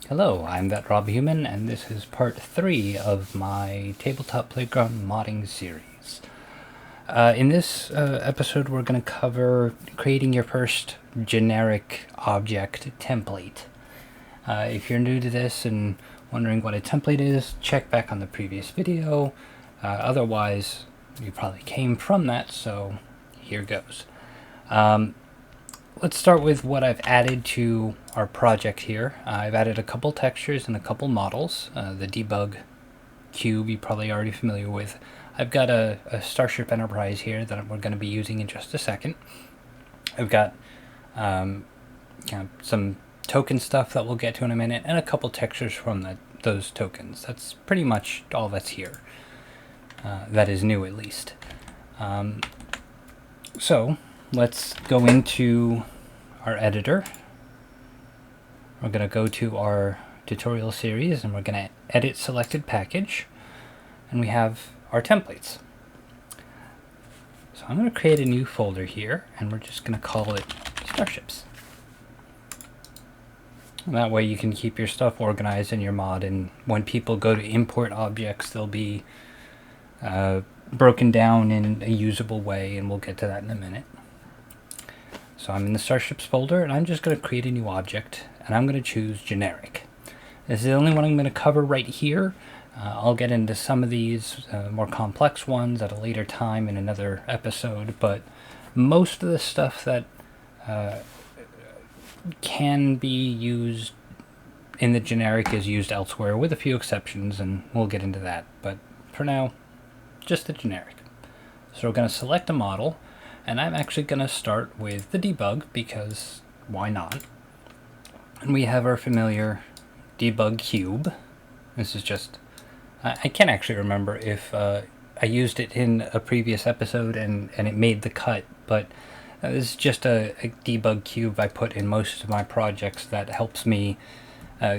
Hello, I'm that Rob Human, and this is part 3 of my Tabletop Playground modding series. In this episode, we're going to cover creating your first generic object template. If you're new to this and wondering what a template is, check back on the previous video. Otherwise, you probably came from that, so here goes. Let's start with what I've added to our project here. I've added a couple textures and a couple models. The debug cube you're probably already familiar with. I've got a Starship Enterprise here that we're going to be using in just a second. I've got some token stuff that we'll get to in a minute, and a couple textures from those tokens. That's pretty much all that's here. That is new, at least. So let's go into our editor. We're going to go to our tutorial series and we're going to edit selected package, and we have our templates. So I'm going to create a new folder here and we're just going to call it Starships. And that way you can keep your stuff organized in your mod, and when people go to import objects, they'll be broken down in a usable way, and we'll get to that in a minute. So I'm in the Starships folder, and I'm just going to create a new object, and I'm going to choose generic. This is the only one I'm going to cover right here. I'll get into some of these more complex ones at a later time in another episode, but most of the stuff that can be used in the generic is used elsewhere, with a few exceptions, and we'll get into that. But for now, just the generic. So we're going to select a model, and I'm actually going to start with the debug, because why not? And we have our familiar debug cube. This is just, I can't actually remember if I used it in a previous episode and it made the cut, but this is just a debug cube I put in most of my projects that helps me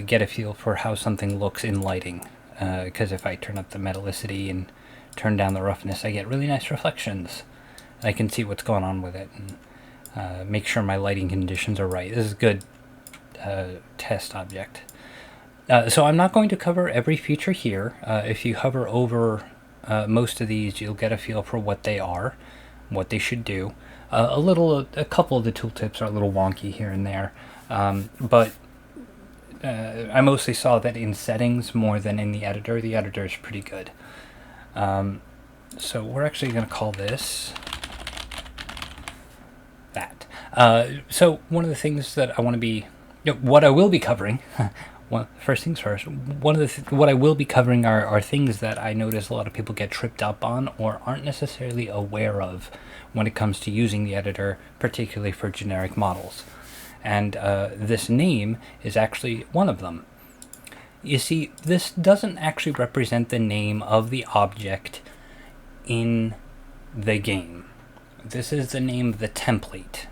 get a feel for how something looks in lighting. Because if I turn up the metallicity and turn down the roughness, I get really nice reflections. I can see what's going on with it and make sure my lighting conditions are right. This is a good test object. So I'm not going to cover every feature here. If you hover over most of these, you'll get a feel for what they are, what they should do. A couple of the tooltips are a little wonky here and there, but I mostly saw that in settings more than in the editor. The editor is pretty good. So we're actually going to call this that. So one of the things that I want to be, what I will be covering, well, first things first, what I will be covering are things that I notice a lot of people get tripped up on or aren't necessarily aware of when it comes to using the editor, particularly for generic models. And this name is actually one of them. You see, this doesn't actually represent the name of the object in the game. This is the name of the template.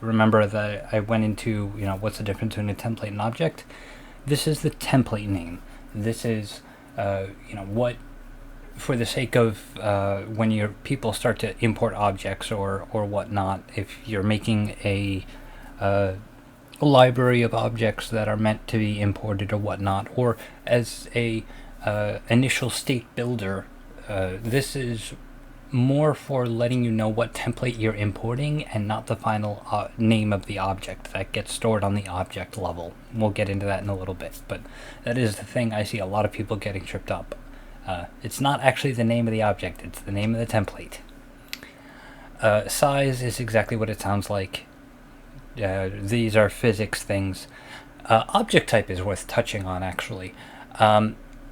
Remember that I went into, what's the difference between a template and an object? This is the template name. This is, what, for the sake of when your people start to import objects or whatnot, if you're making a library of objects that are meant to be imported or whatnot, or as a initial state builder, this is more for letting you know what template you're importing and not the final name of the object that gets stored on the object level. We'll get into that in a little bit, but that is the thing I see a lot of people getting tripped up. It's not actually the name of the object, it's the name of the template. Size is exactly what it sounds like. These are physics things. Object type is worth touching on, actually.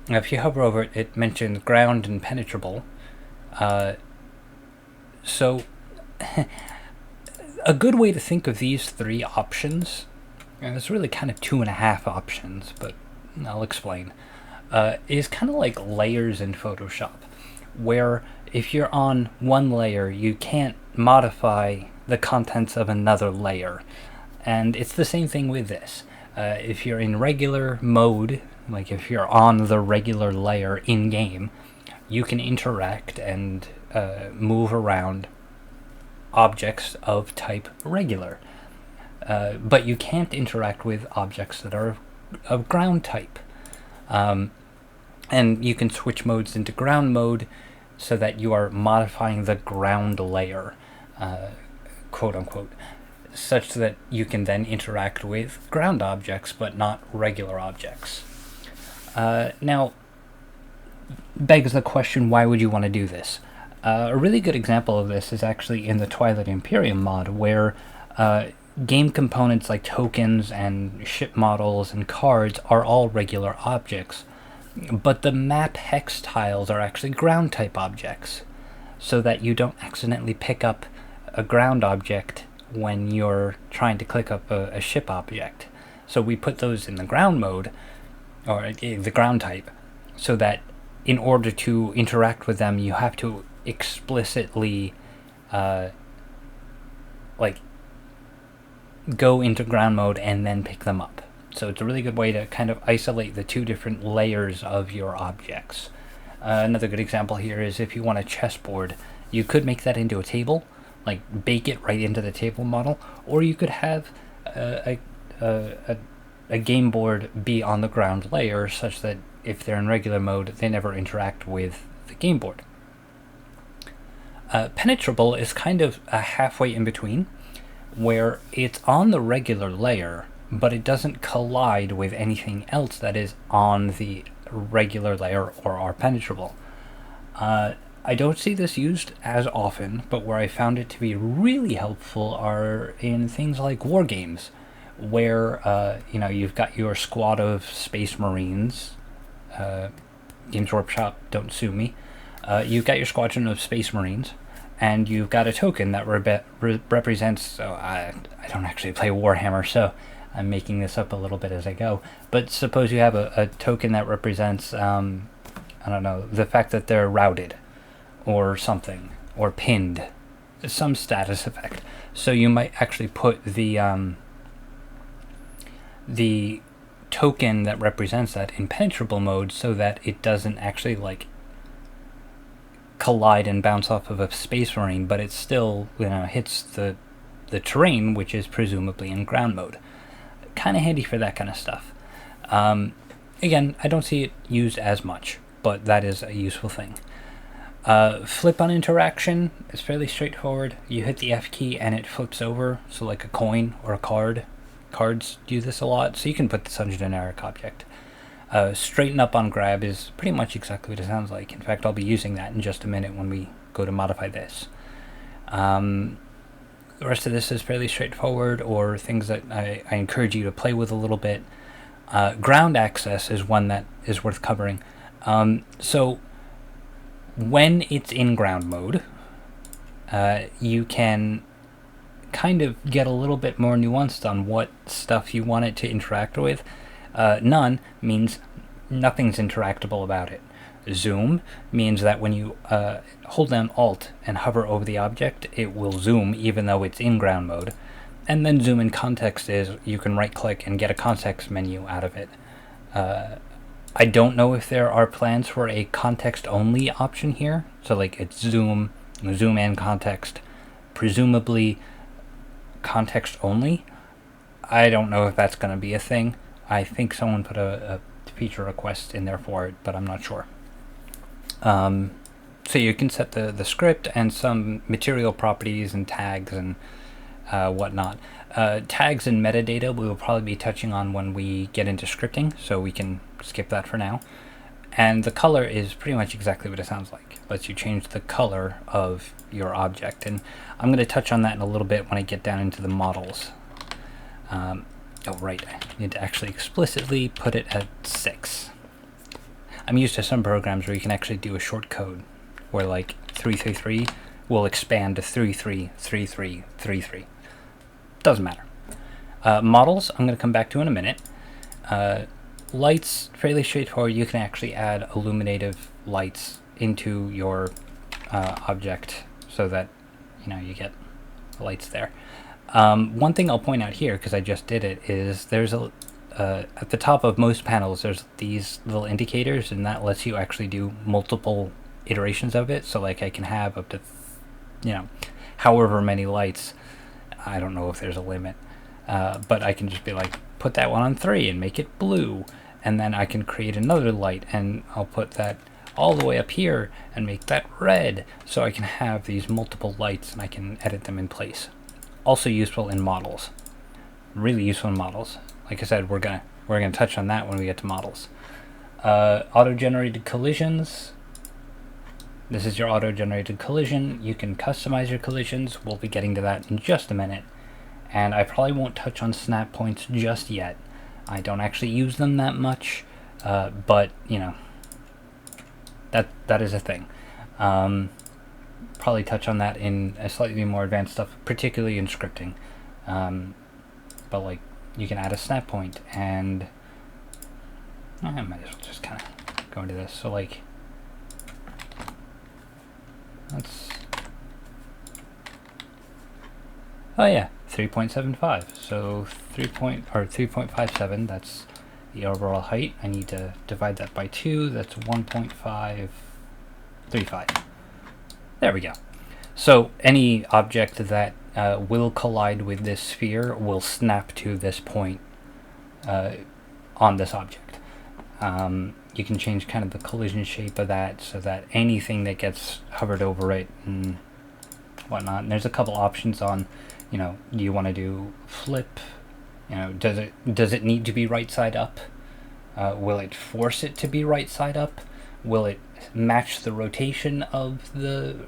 If you hover over it, it mentions ground and penetrable. So a good way to think of these three options, and it's really kind of 2.5 options, but I'll explain, is kind of like layers in Photoshop, where if you're on one layer, you can't modify the contents of another layer. And it's the same thing with this. If you're in regular mode, like if you're on the regular layer in game, you can interact and move around objects of type regular. But you can't interact with objects that are ground type. And you can switch modes into ground mode so that you are modifying the ground layer, quote unquote, such that you can then interact with ground objects but not regular objects. Now, begs the question, why would you want to do this? A really good example of this is actually in the Twilight Imperium mod, where game components like tokens and ship models and cards are all regular objects, but the map hex tiles are actually ground type objects, so that you don't accidentally pick up a ground object when you're trying to click up a ship object. So we put those in the ground mode, or the ground type, so that in order to interact with them, you have to explicitly go into ground mode and then pick them up. So it's a really good way to kind of isolate the two different layers of your objects. Another good example here is if you want a chessboard, you could make that into a table, like bake it right into the table model, or you could have a game board be on the ground layer such that if they're in regular mode, they never interact with the game board. Penetrable is kind of a halfway in between, where it's on the regular layer, but it doesn't collide with anything else that is on the regular layer or are penetrable. I don't see this used as often, but where I found it to be really helpful are in things like war games, where you've got your squad of space marines. Games Workshop, don't sue me. You've got your squadron of space marines, and you've got a token that represents. So I don't actually play Warhammer, so I'm making this up a little bit as I go. But suppose you have a token that represents, I don't know, the fact that they're routed, or something, or pinned, some status effect. So you might actually put the token that represents that in penetrable mode, so that it doesn't actually collide and bounce off of a space marine, but it still hits the terrain, which is presumably in ground mode. Kind of handy for that kind of stuff. Again, I don't see it used as much, but that is a useful thing. Flip on interaction is fairly straightforward. You hit the F key and it flips over, so like a coin or a card. Cards do this a lot, so you can put this on a generic object. Straighten up on grab is pretty much exactly what it sounds like. In fact, I'll be using that in just a minute when we go to modify this. The rest of this is fairly straightforward, or things that I encourage you to play with a little bit. Ground access is one that is worth covering. So when it's in ground mode, you can kind of get a little bit more nuanced on what stuff you want it to interact with. None means nothing's interactable about it. Zoom means that when you hold down Alt and hover over the object, it will zoom even though it's in ground mode. And then zoom in context is you can right click and get a context menu out of it. I don't know if there are plans for a context only option here. So like it's zoom and context, presumably context only. I don't know if that's going to be a thing. I think someone put a feature request in there for it, but I'm not sure. So you can set the script and some material properties and tags and whatnot. Tags and metadata we will probably be touching on when we get into scripting, so we can skip that for now. And the color is pretty much exactly what it sounds like. It lets you change the color of your object, and I'm going to touch on that in a little bit when I get down into the models. Oh right, I need to actually explicitly put it at 6. I'm used to some programs where you can actually do a short code where like 333 will expand to 333333. Doesn't matter. Models, I'm going to come back to in a minute. Lights, fairly straightforward. You can actually add illuminative lights into your object so that you get the lights there. One thing I'll point out here, because I just did it, is there's at the top of most panels there's these little indicators, and that lets you actually do multiple iterations of it. So like I can have up to however many lights. I don't know if there's a limit, but I can just be like put that one on 3 and make it blue, and then I can create another light and I'll put that all the way up here and make that red, so I can have these multiple lights and I can edit them in place. Also useful in models. Really useful in models. Like I said, we're gonna touch on that when we get to models. Auto-generated collisions. This is your auto-generated collision. You can customize your collisions. We'll be getting to that in just a minute. And I probably won't touch on snap points just yet. I don't actually use them that much, but you know, that is a thing. Probably touch on that in a slightly more advanced stuff, particularly in scripting. But like, you can add a snap point, and I might as well just kind of go into this. So like, let's, oh yeah, 3.75. So 3.57. That's the overall height. I need to divide that by 2. That's 1.535. There we go. So any object that will collide with this sphere will snap to this point on this object. You can change kind of the collision shape of that so that anything that gets hovered over it and whatnot. And there's a couple options on, you know, do you want to do flip? You know, does it need to be right side up? Will it force it to be right side up? Will it match the rotation of the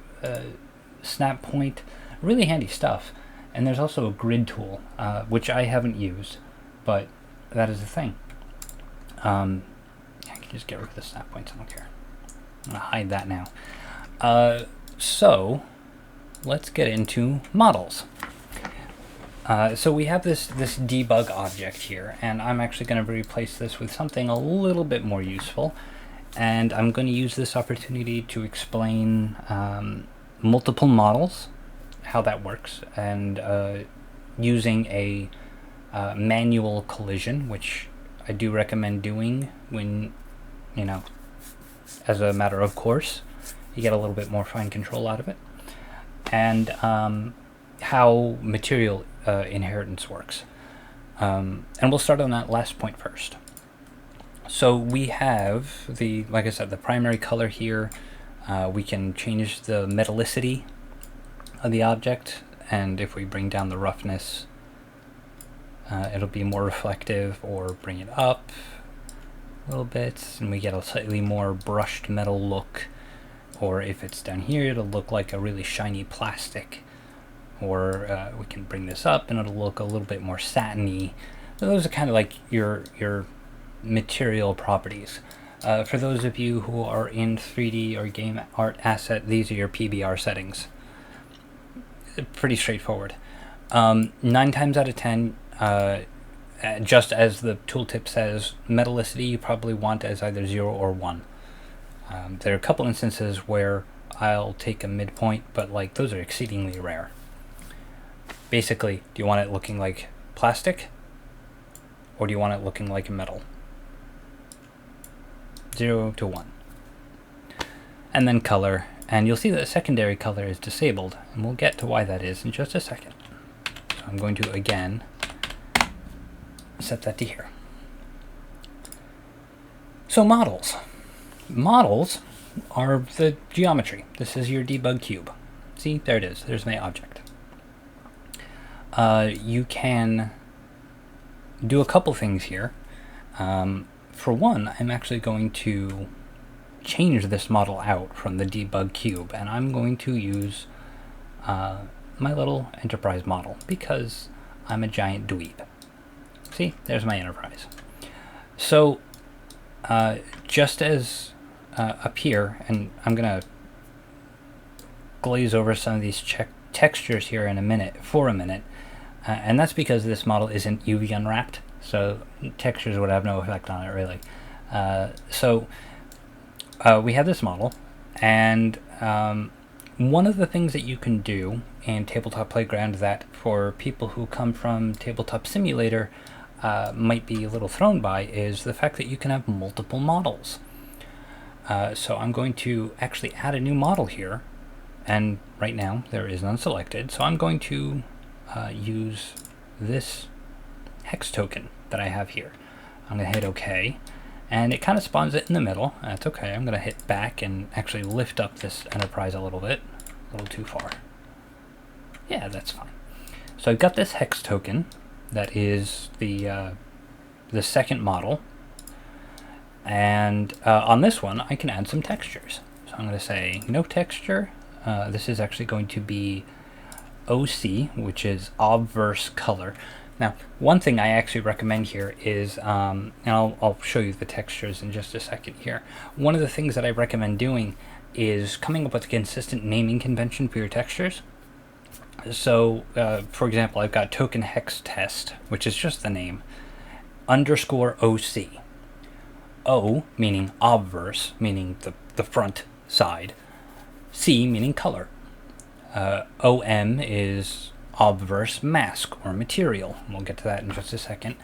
snap point? Really handy stuff. And there's also a grid tool, which I haven't used, but that is a thing. I can just get rid of the snap points, I don't care. I'm going to hide that now. So let's get into models. So we have this debug object here, and I'm actually going to replace this with something a little bit more useful. And I'm going to use this opportunity to explain multiple models, how that works, and using a manual collision, which I do recommend doing when, you know, as a matter of course, you get a little bit more fine control out of it, and how material inheritance works. And we'll start on that last point first. So we have the, like I said, the primary color here. We can change the metallicity of the object, and if we bring down the roughness, it'll be more reflective, or bring it up a little bit and we get a slightly more brushed metal look. Or if it's down here, it'll look like a really shiny plastic. Or we can bring this up and it'll look a little bit more satiny. So those are kind of like your material properties. For those of you who are in 3D or game art asset, these are your PBR settings. Pretty straightforward. 9 times out of 10, just as the tooltip says, metallicity you probably want as either 0 or 1. There are a couple instances where I'll take a midpoint, but like those are exceedingly rare. Basically, do you want it looking like plastic, or do you want it looking like metal? 0 to 1. And then color, and you'll see that the secondary color is disabled, and we'll get to why that is in just a second. So I'm going to again set that to here. So models. Models are the geometry. This is your debug cube. See, there it is. There's my object. You can do a couple things here. For one, I'm actually going to change this model out from the debug cube, and I'm going to use my little enterprise model because I'm a giant dweeb. See, there's my enterprise. So just as up here, and I'm gonna glaze over some of these textures here in a minute, and that's because this model isn't UV unwrapped, so textures would have no effect on it really. So we have this model, and one of the things that you can do in Tabletop Playground that for people who come from Tabletop Simulator might be a little thrown by is the fact that you can have multiple models. So I'm going to actually add a new model here, and right now there is none selected, so I'm going to use this hex token that I have here. I'm going to hit OK, and it kind of spawns it in the middle. That's okay. I'm going to hit back and actually lift up this enterprise a little bit. A little too far. Yeah, that's fine. So I've got this hex token that is the second model, and on this one I can add some textures. So I'm going to say no texture. This is actually going to be OC, which is obverse color. Now, one thing I actually recommend here is, and I'll show you the textures in just a second here. One of the things that I recommend doing is coming up with a consistent naming convention for your textures. So, for example, I've got token hex test, which is just the name, underscore OC. O meaning obverse, meaning the front side. C meaning color. OM is obverse mask or material. We'll get to that in just a second.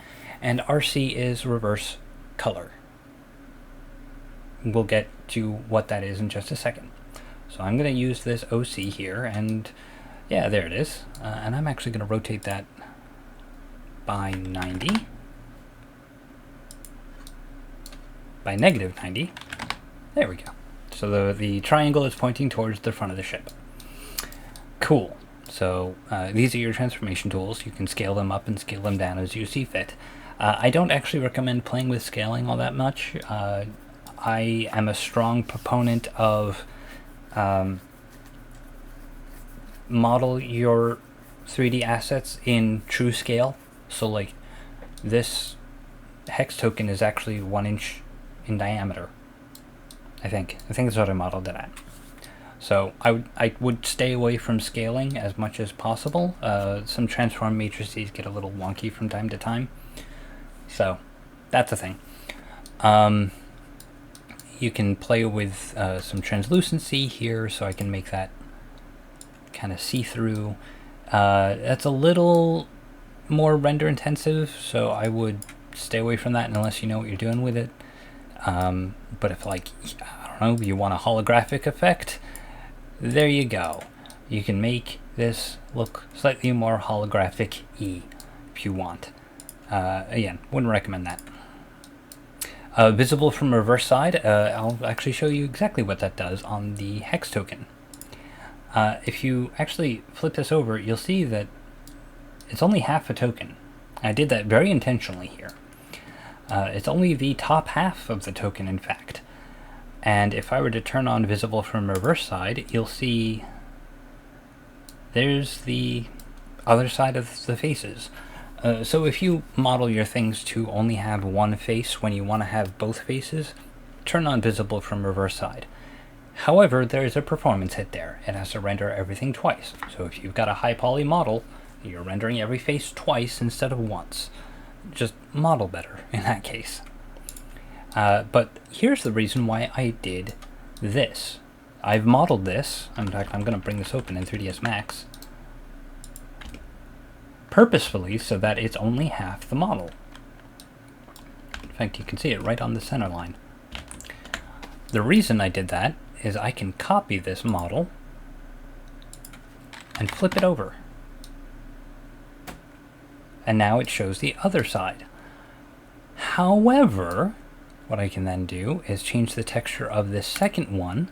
And RC is reverse color. We'll get to what that is in just a second. So I'm going to use this OC here, and yeah, there it is. And I'm actually going to rotate that by 90. By negative 90. There we go. So the triangle is pointing towards the front of the ship. Cool. So these are your transformation tools. You can scale them up and scale them down as you see fit. I don't actually recommend playing with scaling all that much. I am a strong proponent of model your 3D assets in true scale. So like this hex token is actually 1 inch in diameter. I think that's what I modeled it at. So I would stay away from scaling as much as possible. Some transform matrices get a little wonky from time to time. So that's a thing. You can play with some translucency here, so I can make that kind of see-through. That's a little more render intensive, so I would stay away from that unless you know what you're doing with it. But if, like, I don't know, you want a holographic effect, there you go. You can make this look slightly more holographic-y if you want. Again, wouldn't recommend that. Visible from reverse side, I'll actually show you exactly what that does on the hex token. If you actually flip this over, you'll see that it's only half a token. I did that very intentionally here. It's only the top half of the token, in fact. And if I were to turn on visible from reverse side, you'll see there's the other side of the faces. So if you model your things to only have one face when you want to have both faces, turn on visible from reverse side. However, there is a performance hit there. It has to render everything twice. So if you've got a high poly model, you're rendering every face twice instead of once. Just model better in that case. But here's the reason why I did this. I've modeled this. In fact, I'm going to bring this open in 3ds Max purposefully so that it's only half the model. In fact, you can see it right on the center line. The reason I did that is I can copy this model and flip it over. And now it shows the other side. However, what I can then do is change the texture of this second one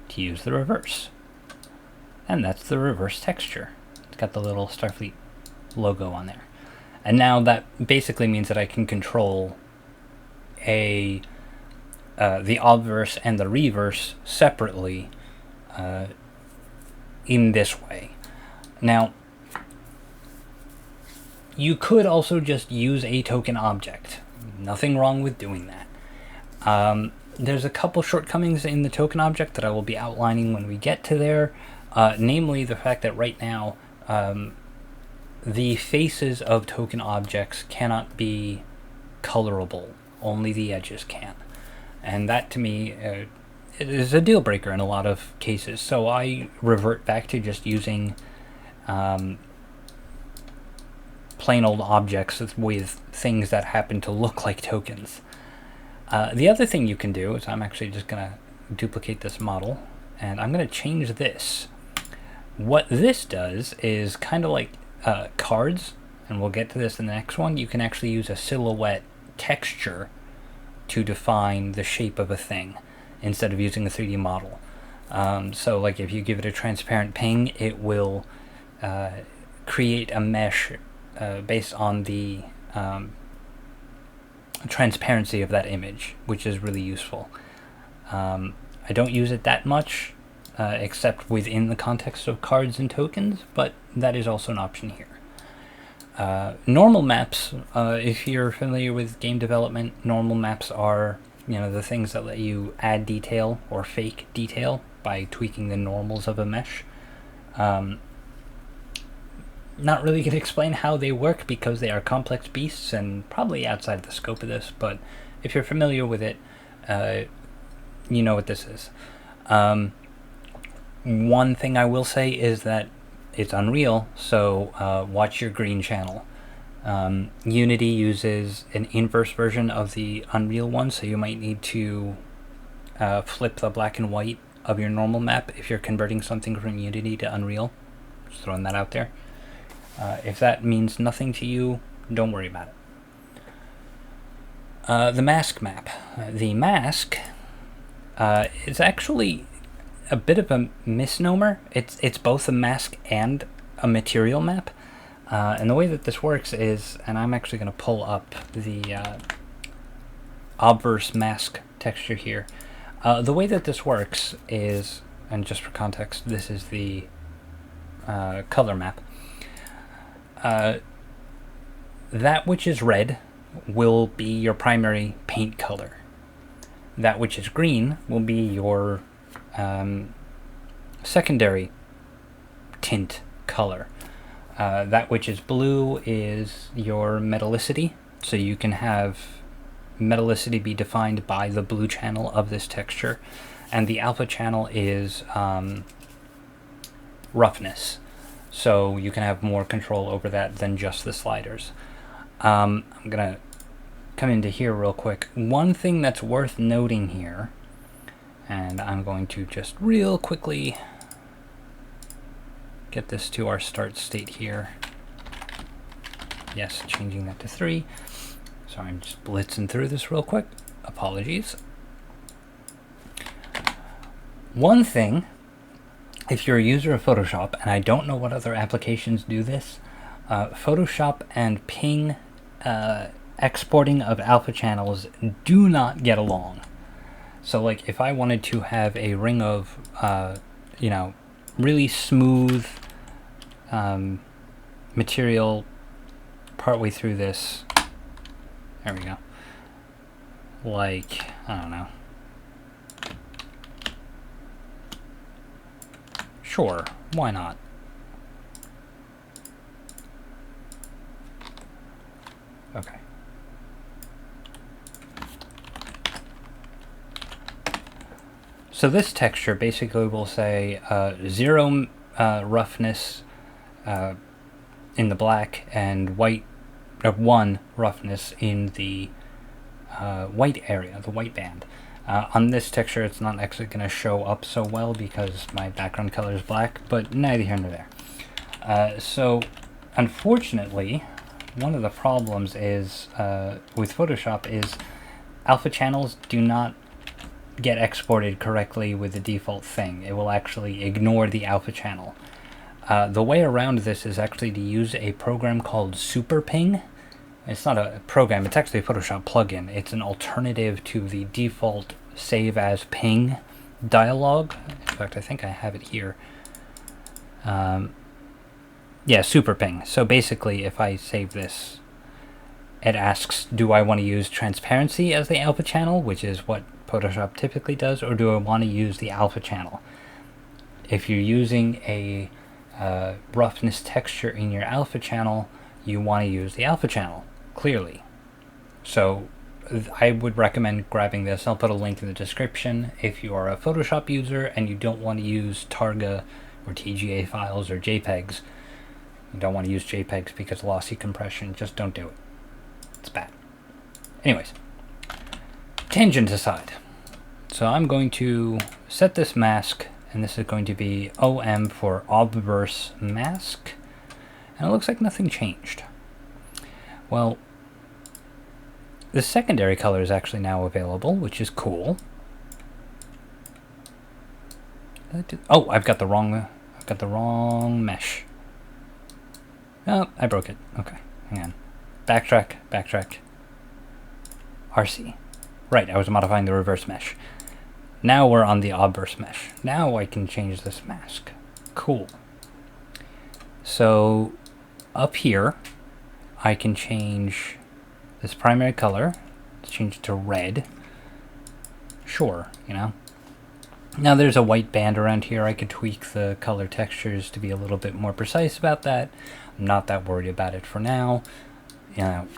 to use the reverse. And that's the reverse texture. It's got the little Starfleet logo on there. And now that basically means that I can control the obverse and the reverse separately in this way. Now, you could also just use a token object. Nothing wrong with doing that. There's a couple shortcomings in the token object that I will be outlining when we get to there. Namely, the fact that right now the faces of token objects cannot be colorable. Only the edges can. And that, to me, it is a deal breaker in a lot of cases. So I revert back to just using plain old objects with things that happen to look like tokens. The other thing you can do is I'm actually just going to duplicate this model, and I'm going to change this. What this does is kind of like cards, and and we'll get to this in the next one, you can actually use a silhouette texture to define the shape of a thing instead of using a 3D model. So like if you give it a transparent ping, it will create a mesh based on the transparency of that image, which is really useful. I don't use it that much, except within the context of cards and tokens, but that is also an option here. Normal maps, if you're familiar with game development, normal maps are, the things that let you add detail or fake detail by tweaking the normals of a mesh. Not really going to explain how they work because they are complex beasts and probably outside the scope of this, but if you're familiar with it, you know what this is. One thing I will say is that it's Unreal, so watch your green channel. Unity uses an inverse version of the Unreal one, so you might need to flip the black and white of your normal map if you're converting something from Unity to Unreal. Just throwing that out there. If that means nothing to you, don't worry about it. The mask map. The mask is actually a bit of a misnomer. It's both a mask and a material map. And the way that this works is, and I'm actually going to pull up the obverse mask texture here. The way that this works is, and just for context, this is the color map. That which is red will be your primary paint color. That which is green will be your secondary tint color. That which is blue is your metallicity, so you can have metallicity be defined by the blue channel of this texture, and the alpha channel is roughness, so you can have more control over that than just the sliders. I'm gonna come into here real quick. One thing that's worth noting here, and I'm going to just real quickly get this to our start state here. Yes, changing that to 3. Sorry, I'm just blitzing through this real quick. Apologies. One thing, if you're a user of Photoshop, and I don't know what other applications do this, Photoshop and ping exporting of alpha channels do not get along. So like if I wanted to have a ring of, really smooth material partway through this, there we go, like, I don't know, sure, why not? Okay. So this texture basically will say 0 roughness in the black and 1 roughness in the white area, the white band. On this texture, it's not actually going to show up so well because my background color is black, but neither here nor there. So, unfortunately, one of the problems is with Photoshop is alpha channels do not get exported correctly with the default thing. It will actually ignore the alpha channel. The way around this is actually to use a program called Super Ping. It's not a program, it's actually a Photoshop plugin. It's an alternative to the default save as ping dialog. In fact, I think I have it here. Yeah, Super Ping. So basically, if I save this, it asks, do I want to use transparency as the alpha channel, which is what Photoshop typically does, or do I want to use the alpha channel? If you're using a roughness texture in your alpha channel, you want to use the alpha channel, clearly. So I would recommend grabbing this. I'll put a link in the description. If you are a Photoshop user and you don't want to use Targa or TGA files or JPEGs, you don't want to use JPEGs because lossy compression, just don't do it. It's bad. Anyways, tangent aside. So I'm going to set this mask, and this is going to be OM for obverse mask. And it looks like nothing changed. Well, the secondary color is actually now available, which is cool. Oh, I've got the wrong mesh. Oh, I broke it. Okay, hang on. Backtrack. RC. Right, I was modifying the reverse mesh. Now we're on the obverse mesh. Now I can change this mask. Cool. So up here, I can change this primary color. Let's change it to red. Sure, you know. Now there's a white band around here. I could tweak the color textures to be a little bit more precise about that. I'm not that worried about it for now. You know,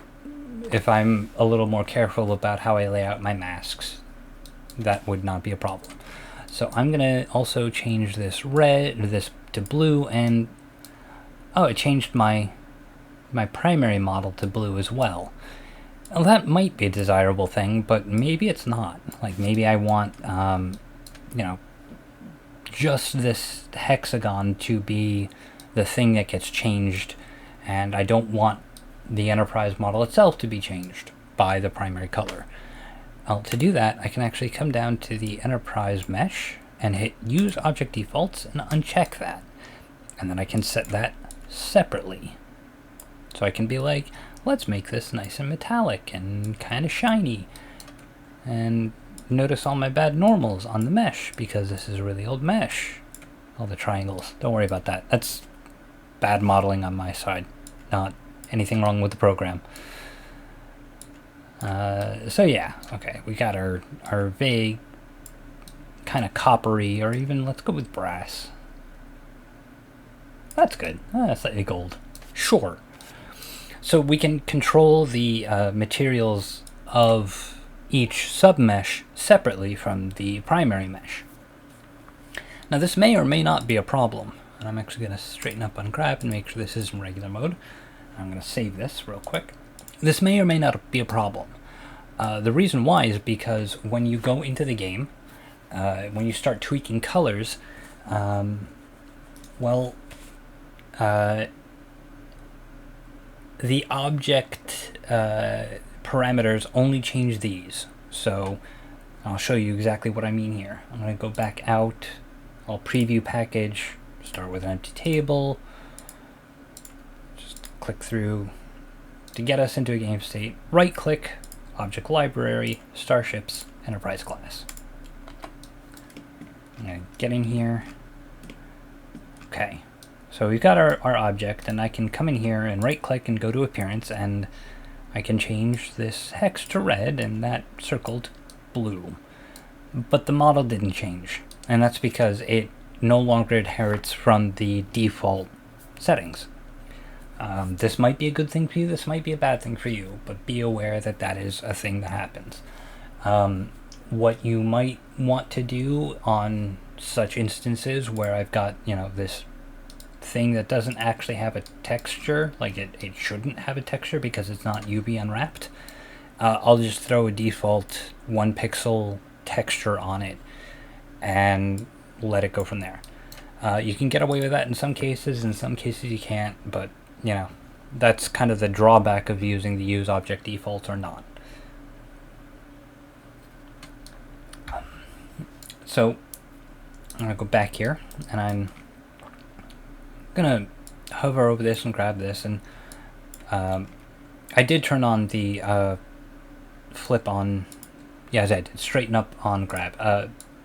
if I'm a little more careful about how I lay out my masks, that would not be a problem. So I'm gonna also change this to blue, and oh, it changed my primary model to blue as well. Well, that might be a desirable thing, but maybe it's not. Like, maybe I want you know, just this hexagon to be the thing that gets changed, and I don't want the enterprise model itself to be changed by the primary color. Well, to do that, I can actually come down to the enterprise mesh and hit use object defaults and uncheck that. And then I can set that separately. So I can be like, let's make this nice and metallic and kind of shiny. And notice all my bad normals on the mesh, because this is a really old mesh. All the triangles. Don't worry about that. That's bad modeling on my side. Not anything wrong with the program. So yeah, okay, we got our vague, kind of coppery, or even, let's go with brass. That's good. Slightly gold. Sure. So we can control the materials of each submesh separately from the primary mesh. Now this may or may not be a problem, and I'm actually going to straighten up on grab and make sure this is in regular mode. I'm going to save this real quick. This may or may not be a problem. The reason why is because when you go into the game, when you start tweaking colors, the object parameters only change these. So I'll show you exactly what I mean here. I'm going to go back out. I'll preview package, start with an empty table, just click through to get us into a game state. Right click, object library, starships, enterprise class. I'm going to get in here. Okay, so we've got our object, and I can come in here and right click and go to appearance, and I can change this hex to red and that circled blue. But the model didn't change, and that's because it no longer inherits from the default settings. This might be a good thing for you, this might be a bad thing for you, but be aware that that is a thing that happens. What you might want to do on such instances where I've got, you know, this thing that doesn't actually have a texture, like it shouldn't have a texture because it's not UV unwrapped, I'll just throw a default 1 pixel texture on it and let it go from there. You can get away with that in some cases you can't, but you know, that's kind of the drawback of using the use object defaults or not. So I'm going to go back here, and I'm going to hover over this and grab this, and I did turn on the flip on, yeah, I did, straighten up on grab.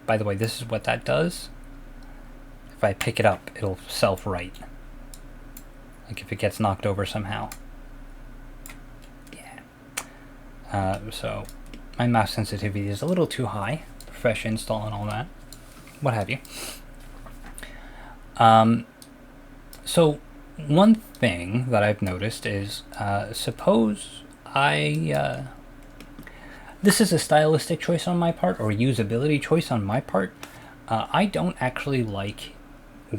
By the way, this is what that does. If I pick it up, it'll self-right. Like if it gets knocked over somehow. Yeah. So my mouse sensitivity is a little too high. Fresh install and all that. What have you. So one thing that I've noticed is, suppose this is a stylistic choice on my part, or usability choice on my part. I don't actually like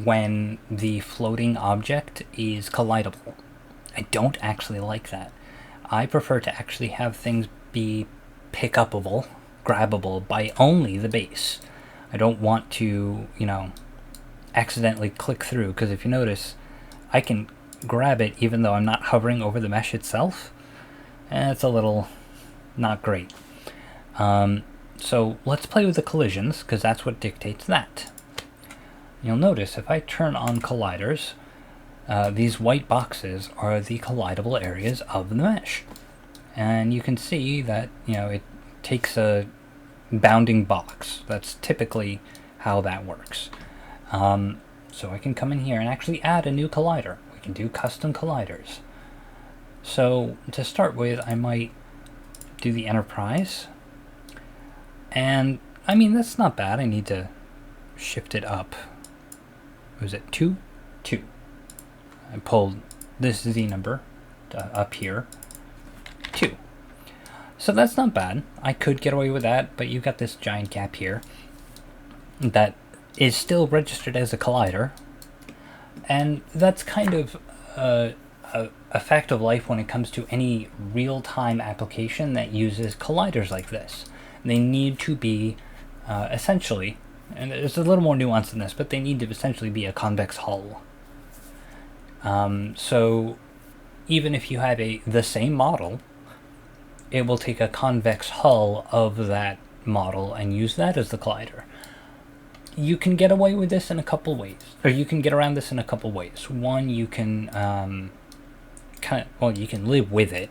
when the floating object is collidable. I don't actually like that. I prefer to actually have things be pick-upable, grabbable by only the base. I don't want to, you know, accidentally click through, because if you notice, I can grab it even though I'm not hovering over the mesh itself. It's a little not great. So let's play with the collisions, because that's what dictates that. You'll notice if I turn on colliders, these white boxes are the collidable areas of the mesh. And you can see that, it takes a bounding box. That's typically how that works. So I can come in here and actually add a new collider. We can do custom colliders. So to start with, I might do the Enterprise. And, I mean, that's not bad. I need to shift it up. Was it 2? 2. I pulled this Z number up here. 2. So that's not bad. I could get away with that, but you've got this giant gap here that is still registered as a collider. And that's kind of a fact of life when it comes to any real-time application that uses colliders like this. They need to be essentially, and there's a little more nuance in this, but they need to essentially be a convex hull. So even if you have the same model, it will take a convex hull of that model and use that as the collider. You can get away with this in a couple ways, or you can get around this in a couple ways. One, you can you can live with it,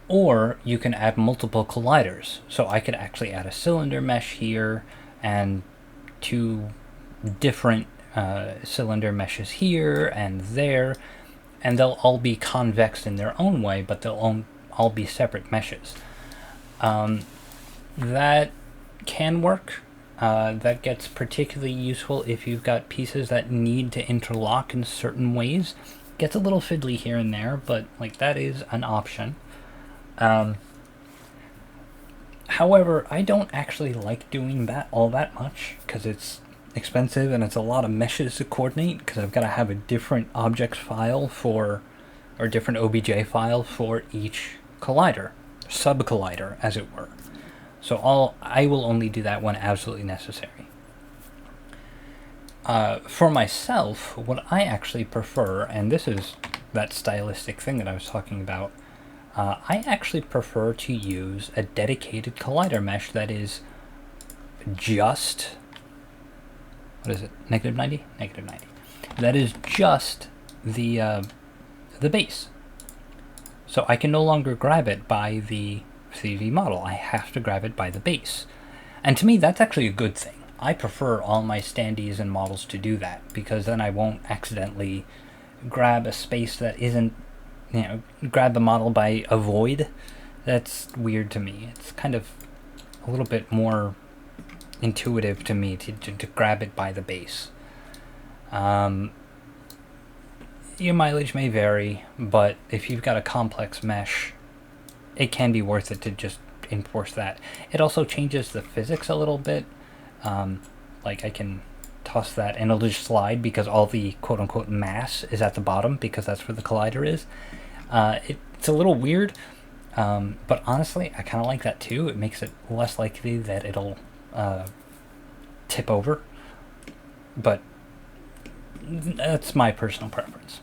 or you can add multiple colliders. So I could actually add a cylinder mesh here and 2 different cylinder meshes here and there, and they'll all be convex in their own way, but they'll all be separate meshes. That can work. That gets particularly useful if you've got pieces that need to interlock in certain ways. Gets a little fiddly here and there, but like that is an option. However, I don't actually like doing that all that much because it's expensive and it's a lot of meshes to coordinate, because I've got to have a different objects file or different OBJ file for each collider, sub-collider as it were. So I will only do that when absolutely necessary. For myself, what I actually prefer, and this is that stylistic thing that I was talking about, I actually prefer to use a dedicated collider mesh that is just, what is it, negative 90? Negative 90. That is just the base. So I can no longer grab it by the 3D model. I have to grab it by the base. And to me, that's actually a good thing. I prefer all my standees and models to do that, because then I won't accidentally grab a space that isn't, grab the model by a void. That's weird to me. It's kind of a little bit more intuitive to me to grab it by the base. Your mileage may vary, but if you've got a complex mesh, it can be worth it to just enforce that. It also changes the physics a little bit. Like I can toss that and it'll just slide because all the quote-unquote mass is at the bottom, because that's where the collider is. It's a little weird, but honestly, I kind of like that too. It makes it less likely that it'll tip over, but that's my personal preference.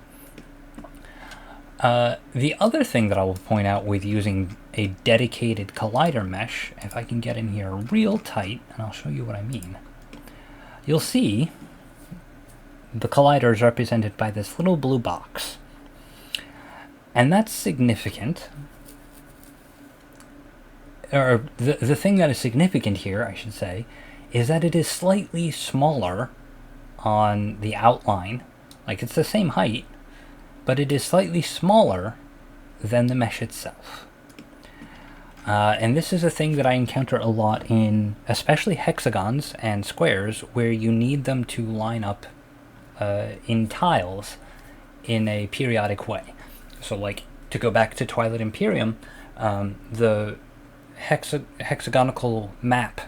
The other thing that I will point out with using a dedicated collider mesh, if I can get in here real tight, and I'll show you what I mean, you'll see the collider is represented by this little blue box. And that's significant. Or the thing that is significant here, I should say, is that it is slightly smaller on the outline. Like, it's the same height, but it is slightly smaller than the mesh itself. And this is a thing that I encounter a lot in especially hexagons and squares, where you need them to line up in tiles in a periodic way. So like, to go back to Twilight Imperium, the hexagonal map,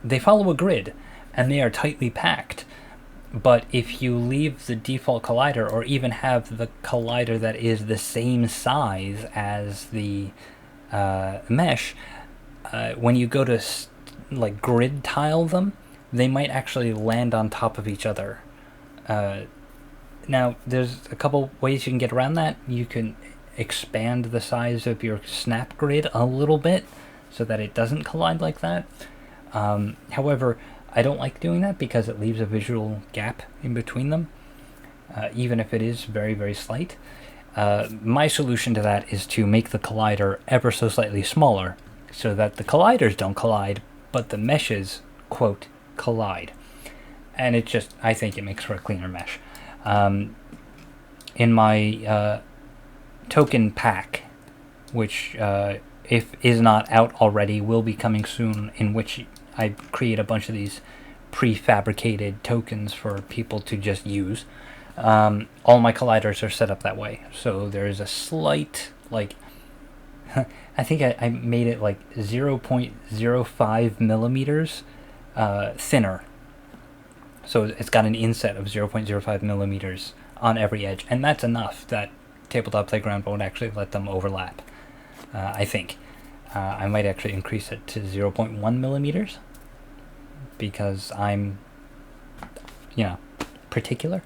they follow a grid and they are tightly packed. But if you leave the default collider, or even have the collider that is the same size as the mesh, when you go to like grid tile them, they might actually land on top of each other. Now, there's a couple ways you can get around that. You can expand the size of your snap grid a little bit so that it doesn't collide like that. However, I don't like doing that because it leaves a visual gap in between them, even if it is very, very slight. My solution to that is to make the collider ever so slightly smaller so that the colliders don't collide, but the meshes, quote, collide. And it just, I think it makes for a cleaner mesh. In my token pack, which if is not out already, will be coming soon, in which I create a bunch of these prefabricated tokens for people to just use. All my colliders are set up that way. So there's a slight, like, I think I made it like 0.05 millimeters thinner. So it's got an inset of 0.05 millimeters on every edge, and that's enough that Tabletop Playground won't actually let them overlap, I think. I might actually increase it to 0.1 millimeters because I'm, particular.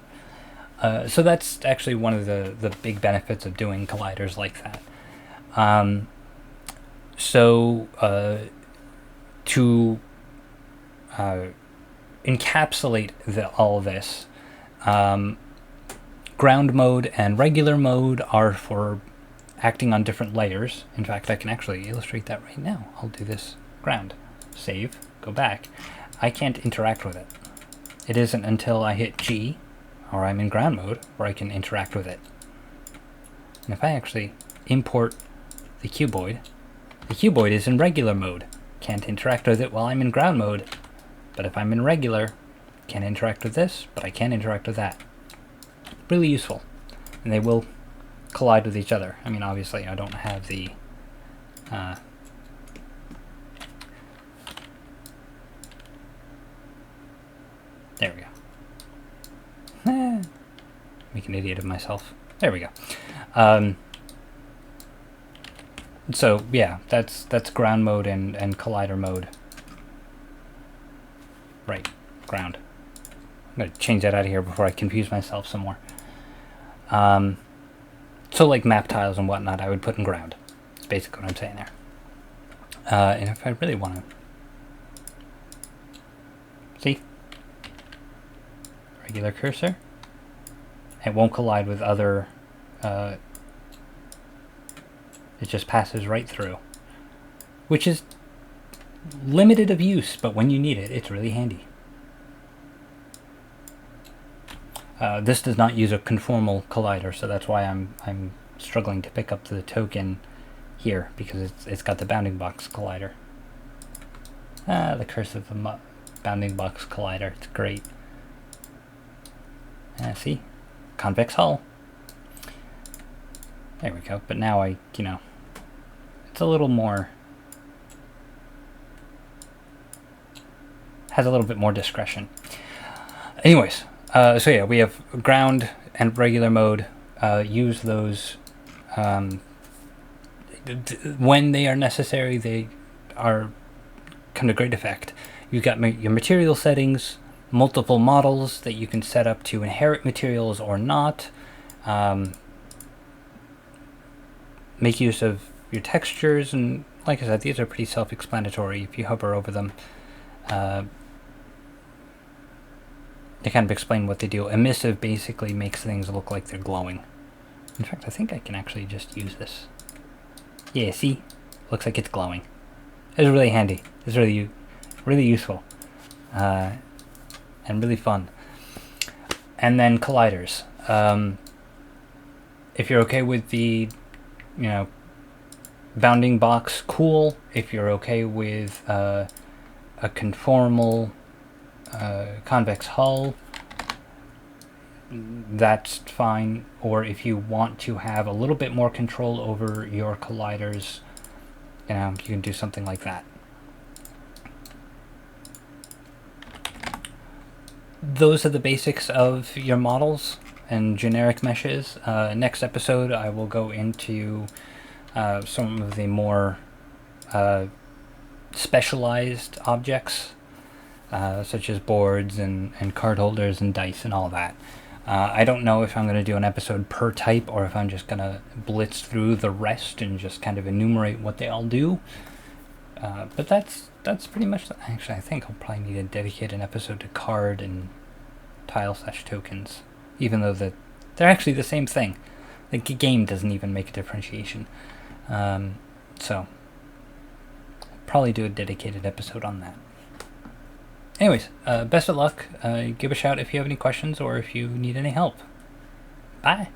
So that's actually one of the big benefits of doing colliders like that. To encapsulate all of this, ground mode and regular mode are for acting on different layers. In fact, I can actually illustrate that right now. I'll do this ground. Save, go back. I can't interact with it. It isn't until I hit G, or I'm in ground mode, where I can interact with it. And if I actually import the cuboid is in regular mode. Can't interact with it while I'm in ground mode, but if I'm in regular, can't interact with this, but I can interact with that. Really useful. And they will collide with each other. I mean, obviously, I don't have the... there we go. Make an idiot of myself. There we go. So yeah, that's ground mode and collider mode. Right, ground. I'm gonna change that out of here before I confuse myself some more. So like map tiles and whatnot, I would put in ground. That's basically what I'm saying there. And if I really want to, see, regular cursor, it won't collide with other. It just passes right through, which is limited of use, but when you need it, it's really handy. This does not use a conformal collider, so that's why I'm struggling to pick up the token here, because it's got the bounding box collider. The curse of the bounding box collider. It's great. See, convex hull. There we go. But now it's a little more, has a little bit more discretion. Anyways, so yeah, we have ground and regular mode. Use those when they are necessary. They are come to great effect. You've got your material settings, multiple models that you can set up to inherit materials or not. Make use of your textures, and like I said, these are pretty self-explanatory if you hover over them. They kind of explain what they do. Emissive basically makes things look like they're glowing. In fact, I think I can actually just use this. Yeah, see? Looks like it's glowing. It's really handy. It's really useful. And really fun. And then colliders. If you're okay with the, bounding box, cool. If you're okay with a conformal convex hull, that's fine. Or if you want to have a little bit more control over your colliders, you can do something like that. Those are the basics of your models and generic meshes. Next episode, I will go into some of the more specialized objects, such as boards and card holders and dice and all that. I don't know if I'm going to do an episode per type or if I'm just going to blitz through the rest and just kind of enumerate what they all do. But that's pretty much... Actually, I think I'll probably need to dedicate an episode to card and tile/tokens, even though they're actually the same thing. The game doesn't even make a differentiation. So, probably do a dedicated episode on that. Anyways, best of luck. Give a shout if you have any questions or if you need any help. Bye.